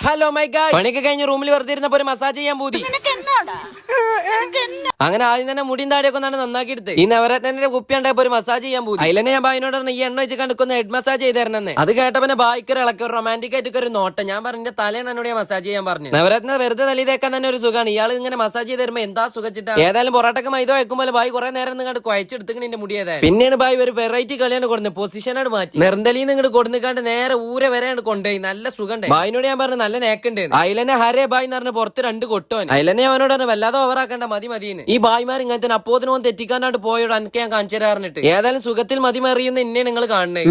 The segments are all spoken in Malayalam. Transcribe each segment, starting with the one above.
ഹലോ മൈ ഗായ്സ്, പണിയൊക്കെ കഴിഞ്ഞ് റൂമിൽ വെറുതെ ഇരുന്നപ്പോ ഒരു മസാജ് ചെയ്യാൻ പൂതി. അങ്ങനെ ആദ്യം തന്നെ മുടിയും താടിയൊക്കെ ഒന്നാണ് നന്നാക്കി എടുത്ത് ഈ നവരത്നന്റെ കുപ്പി ഉണ്ടായപ്പോ ഒരു മസാജ് ചെയ്യാൻ പൂതി. അതിലെന്നെ ഞാൻ ബായിനോട് പറഞ്ഞു ഈ എണ്ണ വെച്ച് കണ്ടുക്കൊന്ന് ഹെഡ് മസാജ് ചെയ്ത് തരണമെന്ന്. അത് കേട്ടപ്പോ ബായിക്കൊരു ഇളക്കി ഒരു റൊമാൻറ്റിക് ആയിട്ട് ഒരു നോട്ടം. ഞാൻ പറഞ്ഞ തലേണ് എന്നോട് ഞാൻ മസാജ് ചെയ്യാൻ പറഞ്ഞു. നവരത്ന വെറുതെ തലി തേക്കാൻ തന്നെ ഒരു സുഖമാണ്. ഇയാൾ ഇങ്ങനെ മസാജ് ചെയ്ത് തരുമ്പോ എന്താ സുഖിച്ചിട്ടാ. ഏതായാലും പൊറോട്ടക്ക് മൈദ വയ്ക്കുമ്പോൾ ബായി കുറെ നേരം നിങ്ങോട്ട് കുഴച്ചെടുത്തിങ്ങനെ എന്റെ മുടി ഏതായാലും. പിന്നെയാണ് ബായി ഒരു വെറൈറ്റി കളിയാണ് കൊടുക്കുന്നത്. പൊസിഷനാണ് മാറ്റി നെർന്തലിന്ന് ഇങ്ങോട്ട് കൊടുക്കാണ്ട് നേരെ ഊരെ വരെയാണ് കൊണ്ടുപോയി. നല്ല സുഖം. ബായിനോട് ഞാൻ പറഞ്ഞു നല്ല നേക്കുണ്ട്. അതിലെന്നെ ഹരേ ബായ് എന്ന് പറഞ്ഞ പുറത്ത് രണ്ട് കൊട്ടുവൻ. അതിലെന്നെ അവനോട് പറഞ്ഞു വല്ലാതെ ഓവറാക്കണ്ട, മതി മതിന്ന്. ഈ ബായ്മാർ ഇങ്ങനത്തെ അപ്പോതിനോ തെറ്റിക്കാനായിട്ട് പോയോട് എനിക്ക് ഞാൻ കാണിച്ചു തരാറിട്ട്. ഏതായാലും സുഖത്തിൽ മതി മറിയുന്ന എന്നെ നിങ്ങൾ കാണണേ.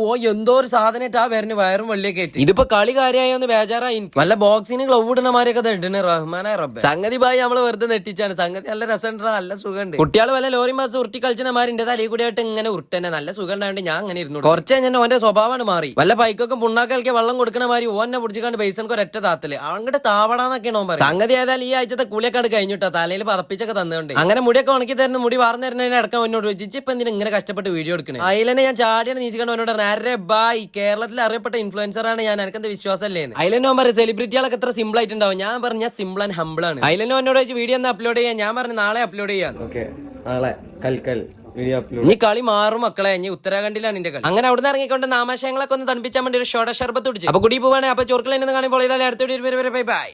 ഓ എന്തോ ഒരു സാധനമായിട്ട് ആ വരന് വയറും വെള്ളിയൊക്കെ ആയിട്ട്. ഇതിപ്പോ കളി കാര്യമായൊന്ന് ബേജാറായി. വല്ല ബോക്സിന് ഗ്ലൗ ഇടുന്നമാരൊക്കെ ഇടണേ റഹ്മാനെ റബ്ബേ. സംഗതി ബായി നമ്മള് വെറുതെ നെട്ടിച്ചാണ്. സംഗതി നല്ല രസമുണ്ട്, നല്ല സുഖമുണ്ട്. കുട്ടികൾ വല്ല ലോറി മാസം ഉരുട്ടി കളിച്ചമാരിന്റെ തലയിൽ കൂടി ആയിട്ട് ഇങ്ങനെ ഉരുട്ടന്നെ നല്ല സുഖം ഉണ്ടായിട്ട് ഞാൻ അങ്ങനെ ഇരുന്നു. കുറച്ച് കഴിഞ്ഞാൽ ഓന്റെ സ്വഭാവമാണ് മാറി. വല്ല പൈക്കൊക്കെ പുണ്ണാക്കൽക്ക് വെള്ളം കൊടുക്കണ മാതിരി ഓന്നെ പിടിച്ചിക്കാണ്ട് ബേസൻക്ക് ഒരൊറ്റ താത്തല് അങ്ങോട്ട് താവടാന്നൊക്കെയാണ് ഓൻ പറയുന്നത്. സംഗതി ഏതായാലും ഈ ആഴ്ചത്തെ കുളിയൊക്കെ കഴിഞ്ഞിട്ടോ തലയിൽ പതപ്പിച്ചൊക്കെ തന്നുകൊണ്ട്. അങ്ങനെ മുടിയൊക്കെ ഉണക്കി തരുന്ന മുടി വാർന്നു തരുന്നതിനെ അടക്കം എന്നോട് ചോദിച്ചു ഇപ്പൊ എന്തിനാ ഇങ്ങനെ കഷ്ടപ്പെട്ട് വീഡിയോ എടുക്കണേ. അതിലെന്നെ ഞാൻ ചാടിയാണ് നീച്ചിക്കണ്ട് എന്നോട് അരെ ബായ് കേരളത്തിൽ അറിയപ്പെട്ട ഇൻഫ്ലുവൻസർ ആണ് ഞാൻ, എനിക്കെന്താ വിശ്വാസമല്ലേന്ന്. അതിലെന്നെ ഓൻ പറയും സെലിബ്രിറ്റികളൊക്കെ എത്ര സിമ്പിൾ ആയിട്ടുണ്ടാവും. ഞാൻ പറഞ്ഞു ഞാൻ സിമ്പിൾ ആൻഡ് ഹംബിൾ ആണ്. അതിലെന്നെ എന്നോട് വെച്ച് വീഡിയോ ഒന്ന് അപ്ലോഡ് ചെയ്യാൻ. ഞാൻ പറഞ്ഞു നാളെ അപ്ലോഡ് ചെയ്യാം. നാളെ കൽക്കൽ ഇനി കളി മാറും മക്കളെ. ഇനി ഉത്തരാഖണ്ഡിലാണ് എന്റെ കളി. അങ്ങനെ അവിടെ നിന്ന് ഇറങ്ങിക്കൊണ്ട് നാമാശയങ്ങളൊക്കെ ഒന്ന് തണുപ്പിച്ചാൽ വേണ്ടി ഒരു ഷോർട്ട് ഷർബത്ത് കുടിച്ചു. അപ്പൊ കുടി പോവാണ്. അപ്പൊ ചോർക്കളെ കാണുമ്പോൾ അടുത്ത ബൈ ബൈ.